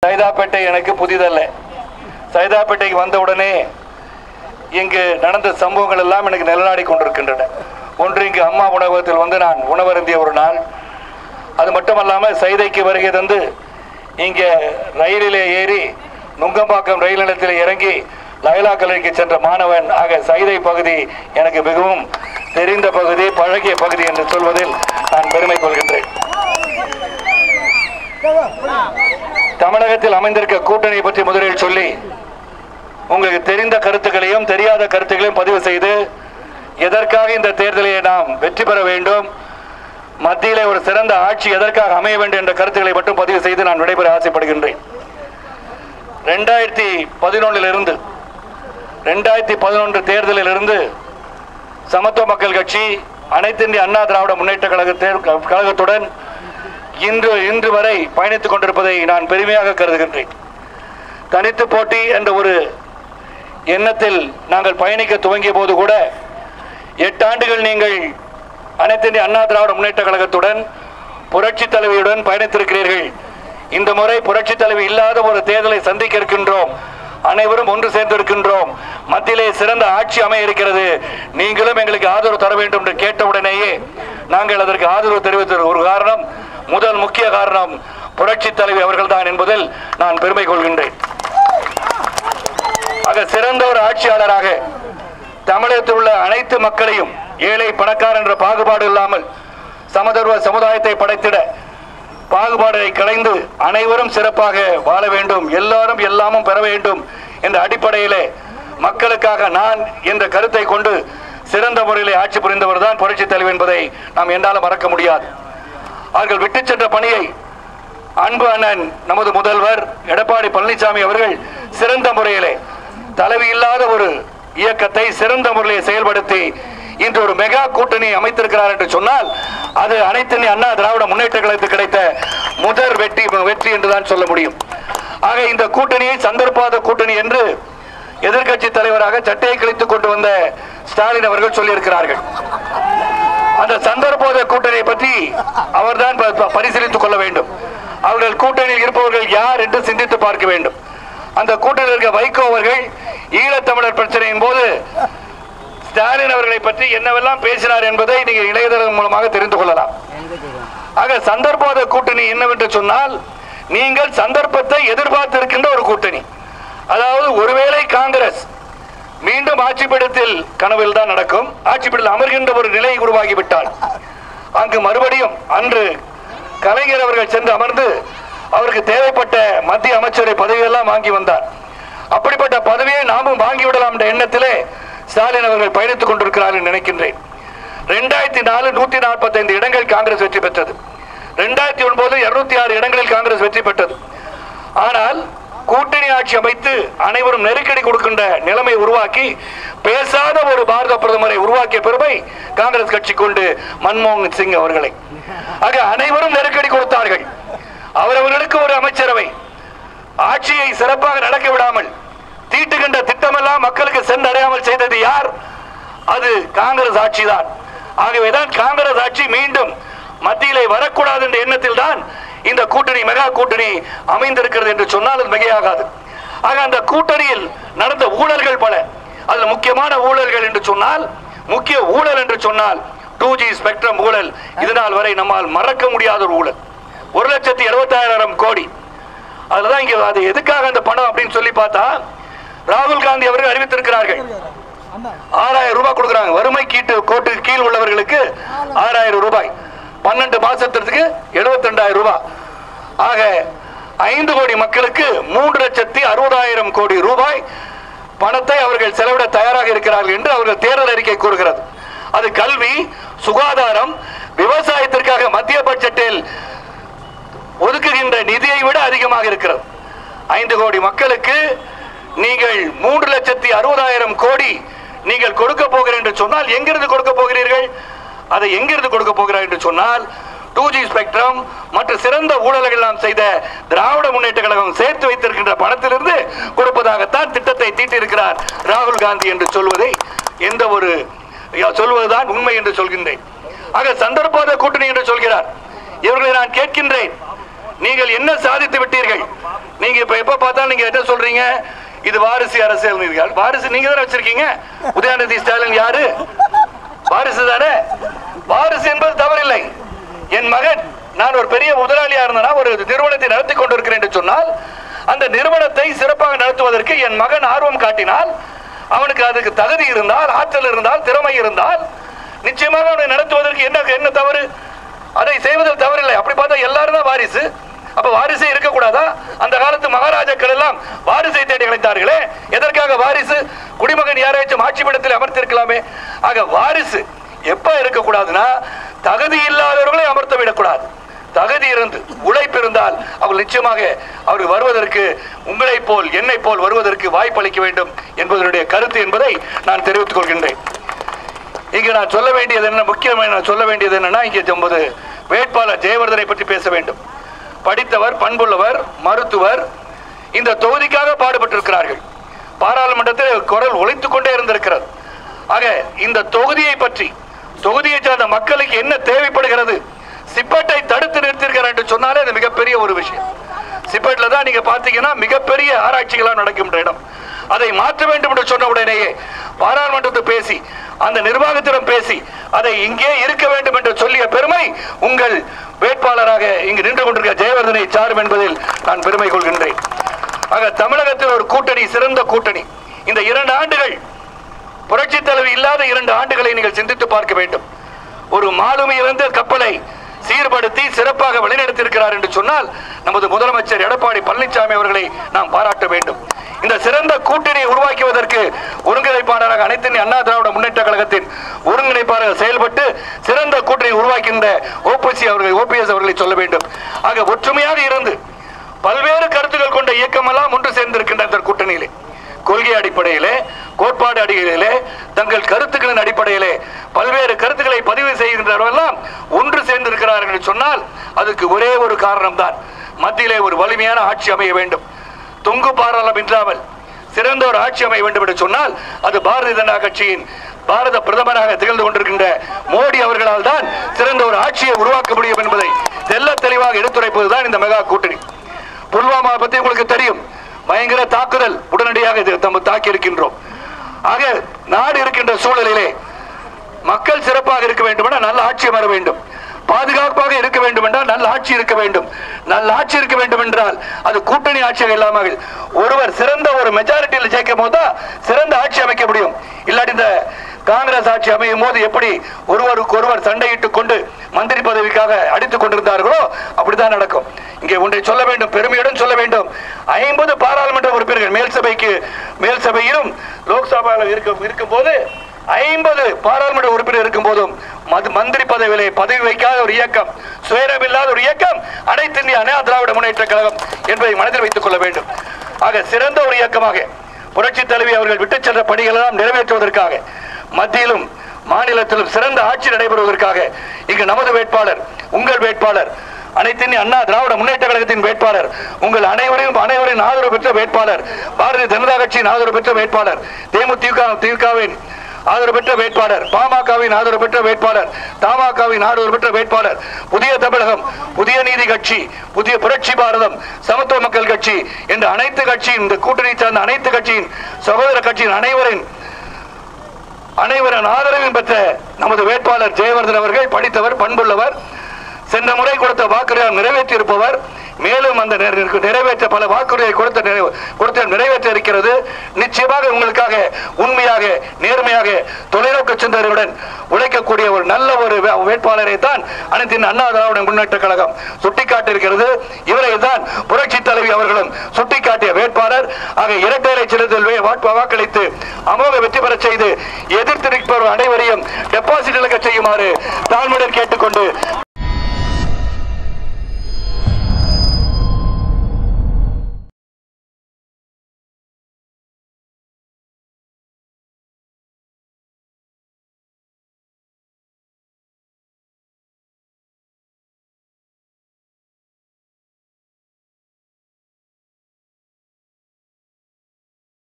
சைதாப்பேட்டை எனக்கு புதிதல்ல. சைதாப்பேட்டைக்கு வந்தவுடனே இங்கு நடந்த சம்பவங்கள் எல்லாம் எனக்கு நிலநாடி கொண்டிருக்கின்றன. ஒன்று, இங்கு அம்மா உணவகத்தில் வந்து நான் உணவருந்திய ஒரு நாள். அது மட்டுமல்லாமல் சைதைக்கு வருகை தந்து இங்கே ரயிலிலே ஏறி நுங்கம்பாக்கம் ரயில் நிலையத்தில் இறங்கி லைலா கல்லூரிக்கு சென்ற மாணவன். ஆக சைதை பகுதி எனக்கு மிகவும் தெரிந்த பகுதி, பழகிய பகுதி என்று சொல்வதில் நான் பெருமை கொள்கின்றேன். தமிழகத்தில் அமைந்திருக்க கூட்டணி பற்றி முதலில் சொல்லி உங்களுக்கு தெரிந்த கருத்துக்களையும் தெரியாத கருத்துக்களையும் பதிவு செய்து எதற்காக இந்த தேர்தலில் நாம் வெற்றி பெற வேண்டும், மத்தியிலே ஒரு சிறந்த ஆட்சி எதற்காக அமைய வேண்டும் என்ற கருத்துக்களை மட்டும் பதிவு செய்து நான் விடைபெற ஆசைப்படுகின்றேன். 2011 தேர்தலில் இருந்து சமத்துவ மக்கள் கட்சி, அனைத்து இந்திய அண்ணா திராவிட முன்னேற்ற கழகத்துடன் இன்று வரை பயணித்துக் கொண்டிருப்பதை நான் பெருமையாக கருதுகின்றேன். தனித்து போட்டி என்ற ஒரு எண்ணத்தில் நாங்கள் பயணிக்க துவங்கிய போது கூட 8 ஆண்டுகள் நீங்கள் அனைத்து இந்திய அண்ணா திராவிட முன்னேற்ற கழகத்துடன் புரட்சி தலைவியுடன் பயணித்திருக்கிறீர்கள். இந்த முறை புரட்சி தலைவி இல்லாத ஒரு தேர்தலை சந்திக்க இருக்கின்றோம். அனைவரும் ஒன்று சேர்ந்திருக்கின்றோம். மத்தியிலே சிறந்த ஆட்சி அமைய இருக்கிறது. நீங்களும் எங்களுக்கு ஆதரவு தர வேண்டும் என்று கேட்டவுடனேயே நாங்கள் அதற்கு ஆதரவு தெரிவித்த ஒரு காரணம், முதல் முக்கிய காரணம் புரட்சி தலைவி அவர்கள் தான் என்பதில் நான் பெருமை கொள்கின்றேன். ஆக சிறந்த ஒரு ஆட்சியாளராக தமிழகத்தில் உள்ள அனைத்து மக்களையும் ஏழை பணக்காரர் என்ற பாகுபாடு இல்லாமல் சமதர்வ சமுதாயத்தை படைத்திட பாகுபாடுகளை களைந்து அனைவரும் சிறப்பாக வாழ வேண்டும், எல்லாரும் எல்லாமும் பெற வேண்டும் என்ற அடிப்படையிலே மக்களுக்காக நான் என்ற கருத்தை கொண்டு சிறந்த முறையிலே ஆட்சி புரிந்தவர் தான் புரட்சி தலைவர் என்பதை நாம் என்னாலும் மறக்க முடியாது. அவர்கள் விட்டு சென்ற பணியை அன்பு அண்ணன் நமது முதல்வர் எடப்பாடி பழனிசாமி அவர்கள் சிறந்த முறையிலே தலைவி இல்லாத ஒரு இயக்கத்தை சிறந்த முறையிலே செயல்படுத்தி இன்று ஒரு மெகா கூட்டணி அமைத்திருக்கிறார் என்று சொன்னால் அது அனைத்து இந்திய அண்ணா திராவிட முன்னேற்ற கழகத்துக்கு கிடைத்த முதல் வெற்றி என்றுதான் சொல்ல முடியும். ஆக இந்த கூட்டணியை சந்தர்ப்பாத கூட்டணி என்று எதிர்கட்சி தலைவராக சட்டையை கிழித்துக் கொண்டு வந்த ஸ்டாலின் அவர்கள் சொல்லியிருக்கிறார்கள். அந்த சந்தர்ப்போத கூட்டணியை பற்றி அவர்தான் பரிசீலித்துக் கொள்ள வேண்டும். அவர்கள் கூட்டணியில் இருப்பவர்கள் யார் என்று சிந்தித்து பார்க்க வேண்டும். அந்த கூட்டணியில் இருக்க வைகோ அவர்கள் ஈழத்தமிழர் பிரச்சனையின் போது ஸ்டாலின் அவர்களை பற்றி என்னவெல்லாம் பேசினார் என்பதை நீங்கள் இணையதளம் மூலமாக தெரிந்து கொள்ளலாம். ஆக சந்தர்ப்போத கூட்டணி என்னவென்று சொன்னால், நீங்கள் சந்தர்ப்பத்தை எதிர்பார்த்திருக்கின்ற ஒரு கூட்டணி. அதாவது ஒருவேளை காங்கிரஸ் மீண்டும் ஆட்சிப்பீடத்தில் கனவில் தான் நடக்கும், ஆட்சிப்பீடத்தில் அமர்கின்ற ஒரு நிலை உருவாகிவிட்டால் அங்கு மறுபடியும் அன்று கலைஞர் அவர்கள் சென்று அமர்ந்து அவருக்கு தேவைப்பட்ட மத்திய அமைச்சரை பதவியெல்லாம் வாங்கி வந்தார். அப்படிப்பட்ட பதவியை நாமும் வாங்கிவிடலாம் என்ற எண்ணத்திலே ஸ்டாலின் அவர்கள் பயணித்துக் கொண்டிருக்கிறார்கள் நினைக்கின்றேன். 2004 145 இடங்கள் காங்கிரஸ் வெற்றி பெற்றது. 2009 206 இடங்களில் காங்கிரஸ் வெற்றி பெற்றது. ஆனால் கூட்டணி ஆட்சி அமைத்து அனைவரும் நெருக்கடி கொடுக்கின்ற நிலைமை உருவாக்கி பேசாத ஒரு பாரத பிரதமரை உருவாக்கிய பெருமை காங்கிரஸ் கட்சி கொண்டு மன்மோகன் சிங் அவர்களை. ஆக அனைவரும் நெருக்கடி கொடுத்தார்கள். அவரவர்களுக்கு ஒரு அமைச்சரவை, ஆட்சியை சிறப்பாக நடக்க விடாமல் தீட்டுகின்ற திட்டமெல்லாம் மக்களுக்கு சென்றடையாமல் செய்தது யார்? அது காங்கிரஸ் ஆட்சி தான். ஆகவேதான் காங்கிரஸ் ஆட்சி மீண்டும் மத்தியிலே வரக்கூடாது என்ற எண்ணத்தில் தான் இந்த கூட்டணி மெகா கூட்டணி அமைந்திருக்கிறது என்று சொன்னால் அது மிகையாகாது. ஆக அந்த கூட்டணியில் நடந்த ஊழல்கள் பல. அதில் முக்கியமான ஊழல்கள் என்று சொன்னால், முக்கிய ஊழல் என்று சொன்னால் 2G ஸ்பெக்ட்ரம் ஊழல். இதனால் வரை நம்மால் மறக்க முடியாத ஒரு ஊழல். 1,76,000 கோடி. அதுதான் இங்க அது எதுக்காக அந்த பணம் அப்படின்னு சொல்லி பார்த்தா, ராகுல் காந்தி அவர்கள் அறிவித்திருக்கிறார்கள் 6,000 ரூபாய் கொடுக்கிறாங்க. வறுமை கோட்டுக்கு கீழ் உள்ளவர்களுக்கு 6,000 ரூபாய், 12 மாசத்திற்கு 72,000 ரூபாய். ஆக 5 கோடி மக்களுக்கு 3,60,000 கோடி ரூபாய் பணத்தை அவர்கள் செலவிட தயாராக இருக்கிறார்கள் என்று அவர்கள் தேர்தல் அறிக்கை கூறுகிறது. அது கல்வி, சுகாதாரம், விவசாயத்திற்காக மத்திய பட்ஜெட்டில் ஒதுக்குகின்ற நிதியை விட அதிகமாக இருக்கிறது. 5 கோடி மக்களுக்கு நீங்கள் 3,60,000 கோடி நீங்கள் கொடுக்க போகிறீர்கள் என்று சொன்னால் எங்கிருந்து கொடுக்க போகிறீர்கள்? அதை எங்கிருந்து கொடுக்க போகிறார் என்று சொன்னால் 2G ஸ்பெக்ட்ரம் மற்றும் சிறந்த ஊழல்கள் நாம் செய்த திராவிட முன்னேற்ற கழகம் சேர்த்து வைத்திருக்கின்ற பணத்திலிருந்து கொடுப்பதாகத்தான் திட்டத்தை தீட்டியிருக்கிறார் ராகுல் காந்தி என்று சொல்வதை சொல்வதுதான் உண்மை என்று சொல்கின்றேன். ஆக சந்தர்ப்போத கூட்டணி என்று சொல்கிறார். இவர்களை நான் கேட்கின்றேன், நீங்கள் என்ன சாதித்து விட்டீர்கள்? நீங்க இப்ப எப்ப பார்த்தாலும் நீங்க என்ன சொல்றீங்க? இது வாரிசு அரசியல். வாரிசு நீங்க தானே வச்சிருக்கீங்க. உதயநிதி ஸ்டாலின் யாரு? வாரிசு தானே. வாரிசு என்பது தவறில்லை. என் மகன், நான் ஒரு பெரிய முதலாளியா இருந்தனா ஒரு நிறுவனத்தை நடத்தி கொண்டிருக்கிறேன் என்று சொன்னால் அந்த நிறுவனத்தை சிறப்பாக நடத்துவதற்கு என் மகன் ஆர்வம் காட்டினால், அவனுக்கு அதுக்கு தகுதி இருந்தால், ஆற்றல் இருந்தால், திறமை இருந்தால் நிச்சயமாக அவனை நடத்துவதற்கு என்ன தவறு? அதை செய்வதில் தவறில்லை. அப்படி பார்த்தா எல்லாரும் தான் வாரிசு. அப்ப வாரிசே இருக்கக்கூடாதா? அந்த காலத்து மகாராஜாக்கள் எல்லாம் வாரிசை தேடி அழைத்தார்களே, எதற்காக வாரிசு? குடிமகன் யாரையும் ஆட்சி பீடத்தில் அமர்த்திருக்கலாமே. ஆக வாரிசு எப்ப இருக்கக்கூடாதுன்னா, தகுதி இல்லாதவர்களை அமர்த்த விடக்கூடாது. தகுதி இருந்து உழைப்பு இருந்தால் அவர் நிச்சயமாக அவர் வருவதற்கு, உங்களை போல் என்னை போல் வருவதற்கு வாய்ப்பளிக்க வேண்டும் என்பதனுடைய கருத்து என்பதை நான் தெரிவித்துக் கொள்கின்றேன். இங்கு நான் சொல்ல வேண்டியது என்ன, முக்கியமாக நான் சொல்ல வேண்டியது என்னன்னா, இங்கே 90 வேட்பாளர் ஜெயவர்தனை பற்றி பேச வேண்டும். படித்தவர், பண்புள்ளவர், மருத்துவர், இந்த தொகுதிக்காக பாடுபட்டிருக்கிறார்கள். பாராளுமன்றத்தில் குரல் ஒலித்துக் கொண்டே இருந்திருக்கிறது. ஆக இந்த தொகுதியை பற்றி, தொகுதியை சார்ந்த மக்களுக்கு என்ன தேவைப்படுகிறது, சிப்பட்டை தடுத்து நிறுத்திருக்கிறார் என்று சொன்னாலே அது மிகப்பெரிய ஒரு விஷயம். சிப்பட்ல தான் நீங்க பாத்தீங்கன்னா மிகப்பெரிய ஆராய்ச்சிகளாக நடக்கின்ற இடம். அதை மாற்ற வேண்டும் என்று சொன்ன உடனேயே பாராளுமன்றத்தை பேசி, அந்த நிர்வாகத்திடம் பேசி, அதை இங்கே இருக்க வேண்டும் என்று சொல்லிய பெருமை உங்கள் வேட்பாளராக இங்கு நின்று கொண்டிருக்கிற ஜெயவர்தனை சாரும் என்பதில் நான் பெருமை கொள்கின்றேன். ஆக தமிழகத்தில் ஒரு கூட்டணி, சிறந்த கூட்டணி. இந்த 2 ஆண்டுகள் புரட்சி தலைவி இல்லாத 2 ஆண்டுகளை நீங்கள் சிந்தித்து பார்க்க வேண்டும். ஒரு மாலுமி இழந்த கப்பலை சீர்படுத்தி சிறப்பாக வழிநடத்தியிருக்கிறார் என்று சொன்னால் நமது முதலமைச்சர் எடப்பாடி பழனிசாமி அவர்களை நாம் பாராட்ட வேண்டும். இந்த சிறந்த கூட்டணியை உருவாக்குவதற்கு ஒருங்கிணைப்பாளராக அனைத்து இந்திய அண்ணா திராவிட முன்னேற்ற கழகத்தின் ஒருங்கிணைப்பாளர்கள் செயல்பட்டு சிறந்த கூட்டணி உருவாக்கின்ற ஓபிஎஸ் அவர்களை சொல்ல வேண்டும். ஆக ஒற்றுமையாக இருந்து பல்வேறு கருத்துக்கள் கொண்ட இயக்கமெல்லாம் ஒன்று சேர்ந்திருக்கின்ற இந்த கூட்டணியிலே, கொள்கை அடிப்படையிலே, கோட்பாடு அடிப்படையிலே, தங்கள் கருத்துக்களின் அடிப்படையிலே பல்வேறு கருத்துக்களை பதிவு செய்கின்றவரெல்லாம் ஒன்று சேர்ந்திருக்கிறார்கள் என்று சொன்னால் அதுக்கு ஒரே ஒரு காரணம் தான், மத்தியிலே ஒரு வலிமையான ஆட்சி அமைய வேண்டும். தொங்கு பாராளுமன்றம் இல்லாமல் சிறந்த ஒரு ஆட்சி அமைய வேண்டும் என்று சொன்னால் அது பாரதிய ஜனதா கட்சியின் பாரத பிரதமராக திகழ்ந்து கொண்டிருக்கின்ற மோடி அவர்களால் தான் சிறந்த ஒரு ஆட்சியை உருவாக்க முடியும் என்பதை தெல்ல தெளிவாக எடுத்துரைப்பதுதான் இந்த மெகா கூட்டணி. புல்வாமா பற்றி உங்களுக்கு தெரியும், பயங்கர தாக்குதல் உடனடியாக நம்ம தாக்கி இருக்கின்றோம். ஆக நாடு இருக்கின்ற சூழலிலே மக்கள் சிறப்பாக இருக்க வேண்டும் என நல்ல ஆட்சி வர வேண்டும், பாதுகாப்பாக இருக்க வேண்டும் என்றால் நல்ல ஆட்சி இருக்க வேண்டும். நல்ல ஆட்சி இருக்க வேண்டும் என்றால் அது கூட்டணி ஆட்சியாக இல்லாமல் ஒருவர் சிறந்த ஒரு மெஜாரிட்டியில் ஜெயிக்கும் போது சிறந்த ஆட்சி அமைக்க முடியும். இல்லாட்டி இந்த காங்கிரஸ் ஆட்சி அமையும் போது எப்படி ஒருவருக்கு ஒருவர் சண்டையிட்டுக் கொண்டு மந்திரி பதவிக்காக அடித்துக் கொண்டிருந்தார்களோ அப்படித்தான் நடக்கும். இங்கே ஒன்றை சொல்ல வேண்டும், பெருமையுடன் சொல்ல வேண்டும். 50 பாராளுமன்ற உறுப்பினர்கள் மேல் சபையிலும் லோக்சபாவில் இருக்கும் போது 50 பாராளுமன்ற உறுப்பினர் இருக்கும் போதும் மந்திரி பதவியிலே பதவி வைக்காத ஒரு இயக்கம், சுயநலமில்லாத ஒரு இயக்கம் அனைத்து இந்திய அண்ணா திராவிட முன்னேற்ற கழகம் என்பதை மனதில் வைத்துக் கொள்ள வேண்டும். ஆக சிறந்த ஒரு இயக்கமாக புரட்சி தலைவி அவர்கள் விட்டுச் சென்ற பணிகள் எல்லாம் நிறைவேற்றுவதற்காக மத்தியிலும் மாநிலத்திலும் சிறந்த ஆட்சி நடைபெறுவதற்காக இங்கு நமது வேட்பாளர், உங்கள் வேட்பாளர், அனைத்து இந்திய அண்ணா திராவிட முன்னேற்ற கழகத்தின் வேட்பாளர், உங்கள் அனைவரின் ஆதரவு பெற்ற வேட்பாளர், பாரதிய ஜனதா கட்சியின் ஆதரவு பெற்ற வேட்பாளர், தேமுதிகவின் ஆதரவு பெற்ற வேட்பாளர், பாமகவின் ஆதரவு பெற்ற வேட்பாளர், தமாகவின் ஆதரவு பெற்ற வேட்பாளர், புதிய தமிழகம், புதிய நீதி கட்சி, புதிய புரட்சி பாரதம், சமத்துவ மக்கள் கட்சி என்ற அனைத்து கட்சியின், இந்த கூட்டணி சார்ந்த அனைத்து கட்சியின் சகோதர கட்சியின் அனைவரின் ஆதரவையும் பெற்ற நமது வேட்பாளர் ஜெயவர்தன் அவர்கள் படித்தவர், பண்புள்ளவர், சென்ற முறை கொடுத்த வாக்குறுதியை நிறைவேற்றி இருப்பவர், மேலும் அந்த நிறைவேற்ற பல வாக்குறுதியை கொடுத்த நிறைவேற்ற இருக்கிறது. நிச்சயமாக உங்களுக்காக உண்மையாக, நேர்மையாக, தொலைநோக்கு சிந்தனையுடன் உழைக்கக்கூடிய ஒரு நல்ல ஒரு வேட்பாளரை தான் அனைத்து அண்ணா திராவிட முன்னேற்ற கழகம் சுட்டிக்காட்டியிருக்கிறது. இவரை தான் புரட்சி தலைவி அவர்களும் சுட்டிக்காட்டிய வேட்பாளர். ஆக இரட்டை இலை சின்னத்தில் வாக்களித்து அமோக வெற்றி பெற செய்து எதிர்த்து நிற்பவர் அனைவரையும் டெபாசிட் இழக்க செய்யுமாறு தாழ்மையுடன் கேட்டுக்கொண்டு